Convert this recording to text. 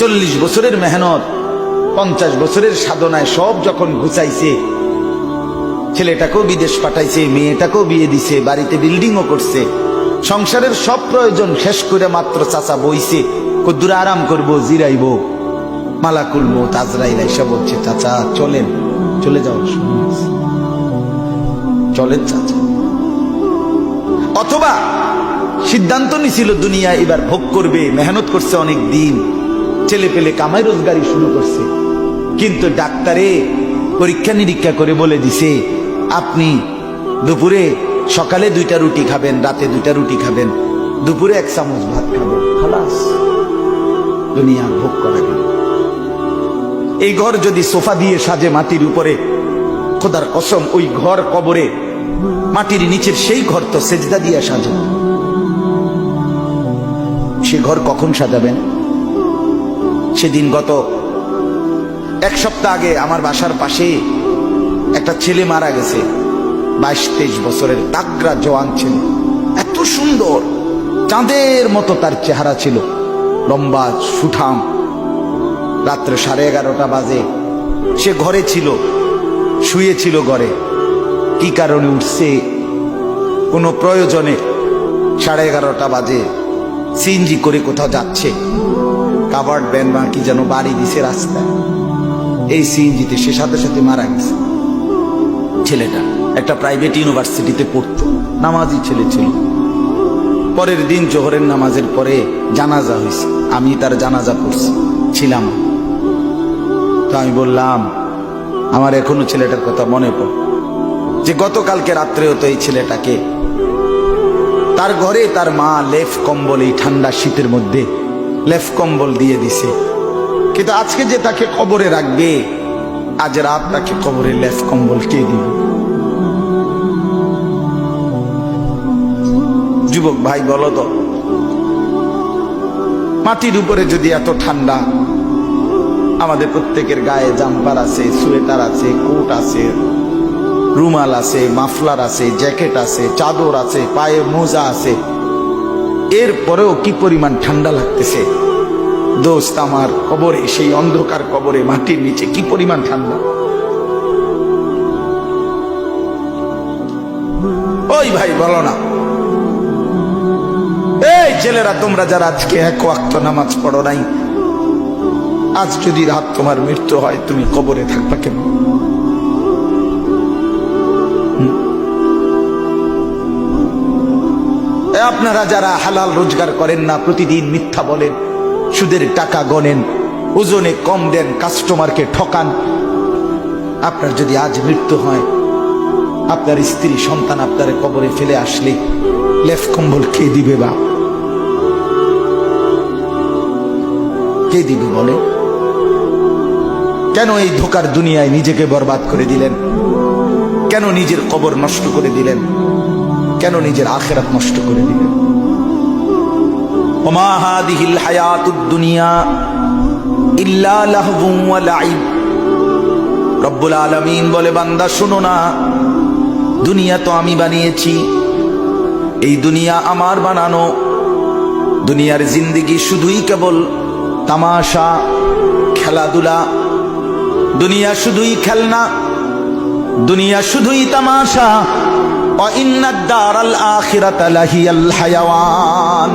40 বছরের মেহনত, 50 বছরের সাধনায় সব যখন ঘুচাইছে, ছেলেটাকেও বিদেশ পাঠাইছে, মেয়েটাকেও বিয়ে দিছে, বাড়িতে বিল্ডিংও করছে, সংসারের সব প্রয়োজন শেষ করে মাত্র চাচা বইছে, কদ্দুর আরাম করবো, জিরাইব, মালাকুল মউত আজরাইল এসে বলছে, চাচা চলেন, চলে যাও, চলেন চাচা। অথবা সিদ্ধান্ত নিছিল দুনিয়া এবার ভোগ করবে, মেহনত করছে অনেক দিন, ছেলে পেলে কামাই রোজগারি শুরু করছে, কিন্তু ডাক্তারে পরীক্ষা নিরীক্ষা করে বলে দিছে, আপনি দুপুরে সকালে 2টা রুটি খাবেন, রাতে 2টা রুটি খাবেন, দুপুরে 1 চামচ ভাত খাবেন, খালাস, দুনিয়া ভোগ করা গেল। এই ঘর যদি সোফা দিয়ে সাজে মাটির উপরে, খোদার কসম ওই ঘর কবরে মাটির নিচের সেই ঘর তো সেজদা দিয়ে সাজে, সে ঘর কখন সাজাবেন? সেদিন গত 1 সপ্তাহ আগে আমার বাসার পাশে একটা ছেলে মারা গেছে, 22-23 বছরের তাগড়া জওয়ান ছেলে, এত সুন্দর, চাঁদের মতো তার চেহারা ছিল, লম্বা সুঠাম। রাত্রে 11:30 বাজে, সে ঘরে ছিল, শুয়েছিল ঘরে, কি কারণে উঠছে? কোনো প্রয়োজনে 11:30 বাজে সিএনজি করে কোথাও যাচ্ছে, কাভার্ড ভ্যান বা কি যেন বাড়ি দিছে রাস্তায়, এই সিএনজিতে সে সাথে সাথে মারা গেছে। ছেলেটা একটা প্রাইভেট ইউনিভার্সিটিতে পড়তো, নামাজি ছেলে ছিল। পরের দিন জোহরের নামাজের পরে জানাজা হয়েছে, আমি তার জানাজা পড়ছি, ছিলাম। তো আমি বললাম, আমার এখনো ছেলেটার কথা মনে পড়ে, যে গতকালকে রাত্রেও তো এই ছেলেটাকে তার ঘরে তার মা লেফ কম্বল, এই ঠান্ডা শীতের মধ্যে লেফ কম্বল দিয়ে দিছে, কিন্তু আজকে যে তাকে কবরে রাখবে, আজ রাত তাকে কবরে লেফ কম্বল কে দিবে? যুবক ভাই বলো তো, মাটির উপরে যদি এত ঠান্ডা, আমাদের প্রত্যেকের গায়ে জাম্পার আছে, সোয়েটার আছে, কোট আছে, রুমাল আছে, মাফলার আছে, জ্যাকেট আছে, চাদর আছে, পায়ে মোজা আছে, এরপরেও কি পরিমাণ ঠান্ডা লাগতেছে। দোস্ত আমার, কবরে, সেই অন্ধকার কবরে মাটির নিচে কি পরিমাণ ঠান্ডা। ওই ভাই বলো না, এই ছেলেরা তোমরা যারা আজকে 1 ওয়াক্ত নামাজ পড়ো নাই, আজ যদি রাত তোমার মৃত্যু হয়, তুমি কবরে থাকবা কেন? আপনারা যারা হালাল রোজগার করেন না, প্রতিদিন মিথ্যা বলেন, সুদের টাকা গনেন, ওজনে কম দেন, কাস্টমারকে ঠকান, আপনার যদি আজ মৃত্যু হয়, আপনার স্ত্রী সন্তান আপনার কবরে ফেলে আসলে লেফ কম্বল কে দিবে? বা কে দিবে বলে? কেন এই ধোকার দুনিয়ায় নিজেকে বরবাদ করে দিলেন? কেন নিজের কবর নষ্ট করে দিলেন? কেন নিজের আখিরাত নষ্ট করে দিলেন? ওমা হাদিহিল হায়াতুদ দুনিয়া ইল্লা লাহবুন ওয়া লাইব। রব্বুল আলামিন বলে, বান্দা শোনো না, দুনিয়া তো আমি বানিয়েছি, এই দুনিয়া আমার বানানো, দুনিয়ার জিন্দেগি শুধুই কেবল তামাশা, খেলাধুলা, দুনিয়া শুধুই খেলনা, দুনিয়া শুধুই তামাশা। ওয়া ইন্নাদ দারাল আখিরাতা লাহিয়াল হায়াওয়ান।